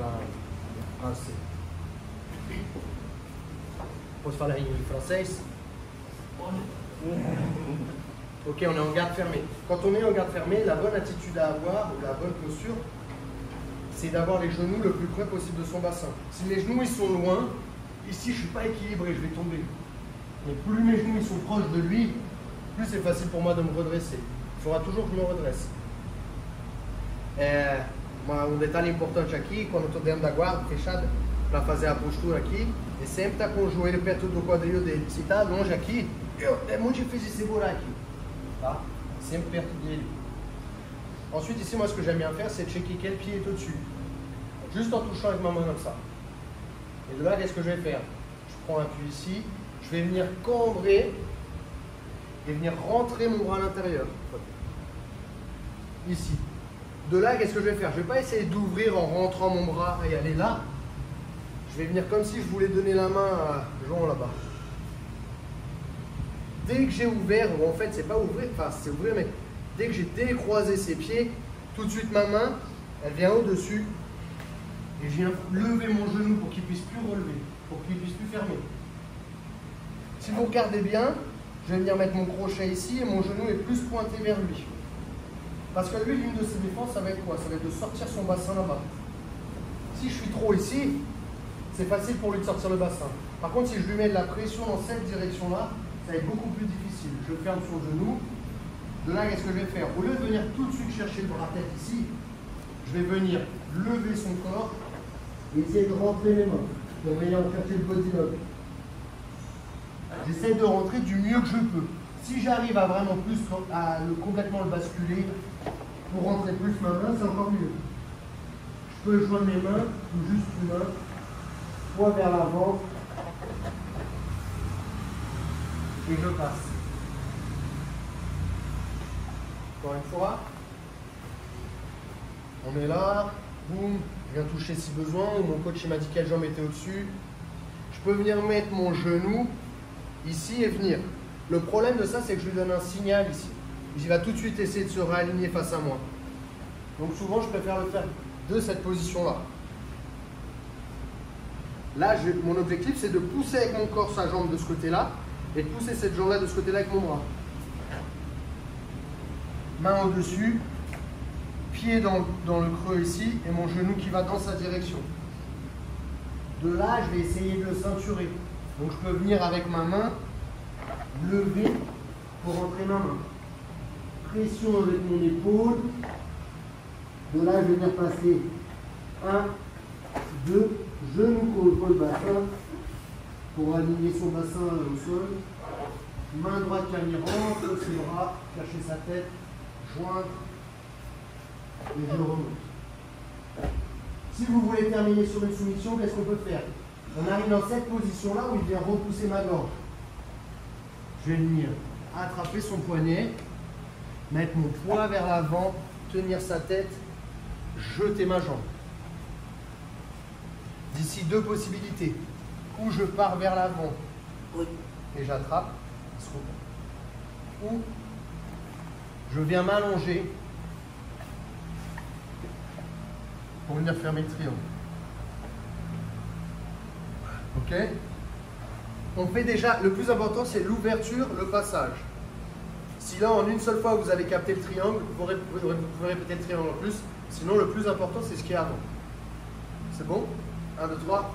Ah, sim. Posso falar em francês? Ok, on est en garde fermée. Quand on est en garde fermée, la bonne attitude à avoir, ou la bonne posture, c'est d'avoir les genoux le plus près possible de son bassin. Si mes genoux ils sont loin, ici je ne suis pas équilibré, je vais tomber. Mais plus mes genoux ils sont proches de lui, plus c'est facile pour moi de me redresser. Il faudra toujours que je me redresse. Um detalhe importante aqui, quando eu estou dentro da guarda fechada, para fazer a postura aqui, é sempre estar com o joelho perto do quadril dele. Se está longe aqui, é muito difícil de segurar aqui. Tá? Sempre perto dele. Ensuite, ici, moi, ce que j'aime bien faire, c'est de checker quel pied est au-dessus. Juste en touchant avec ma main comme ça. Et de là, qu'est-ce que je vais faire? Je prends un appui ici, je vais venir cambrer et venir rentrer mon bras à l'intérieur. Ici. De là, qu'est-ce que je vais faire? Je ne vais pas essayer d'ouvrir en rentrant mon bras et aller là. Je vais venir comme si je voulais donner la main à Jean là-bas. Dès que j'ai ouvert, ou en fait, c'est pas ouvrir, enfin, c'est ouvrir, mais dès que j'ai décroisé ses pieds, tout de suite ma main, elle vient au-dessus et je viens lever mon genou pour qu'il ne puisse plus relever, pour qu'il ne puisse plus fermer. Si vous regardez bien, je vais venir mettre mon crochet ici et mon genou est plus pointé vers lui. Parce que lui, l'une de ses défenses, ça va être quoi? Ça va être de sortir son bassin là-bas. Si je suis trop ici, c'est facile pour lui de sortir le bassin. Par contre, si je lui mets de la pression dans cette direction-là, ça va être beaucoup plus difficile. Je ferme son genou. De là, qu'est-ce que je vais faire? Au lieu de venir tout de suite chercher le bras-tête ici, je vais venir lever son corps et essayer de rentrer les mains pour venir chercher le body lock. J'essaie de rentrer du mieux que je peux. Si j'arrive à vraiment plus à complètement le basculer pour rentrer plus ma main, c'est encore mieux. Je peux joindre mes mains ou juste une main, poids vers l'avant et je passe. Encore une fois, on est là, boum, je viens toucher si besoin, ou mon coach m'a dit quelle jambe était au-dessus. Je peux venir mettre mon genou ici et venir. Le problème de ça, c'est que je lui donne un signal ici. Il va tout de suite essayer de se réaligner face à moi. Donc souvent, je préfère le faire de cette position-là. Là, mon objectif, c'est de pousser avec mon corps sa jambe de ce côté-là et de pousser cette jambe-là de ce côté-là avec mon bras. Main au-dessus, pied dans le creux ici et mon genou qui va dans sa direction. De là, je vais essayer de le ceinturer. Donc je peux venir avec ma main, lever pour rentrer ma main. Pression avec mon épaule. De là, je vais venir passer 1, 2, genou contre le bassin pour aligner son bassin au sol. Main droite qui rentre ses bras, chercher sa tête, joindre et je remonte. Si vous voulez terminer sur une soumission, qu'est-ce qu'on peut faire? On arrive dans cette position-là où il vient repousser ma gorge. Je vais venir attraper son poignet, mettre mon poids vers l'avant, tenir sa tête, jeter ma jambe. D'ici deux possibilités. Ou je pars vers l'avant et j'attrape, ou je viens m'allonger pour venir fermer le triangle. Ok? On fait déjà, le plus important c'est l'ouverture, le passage. Si là en une seule fois vous avez capté le triangle, vous pouvez répéter le triangle en plus. Sinon le plus important c'est ce qui est avant. C'est bon? 1, 2, 3.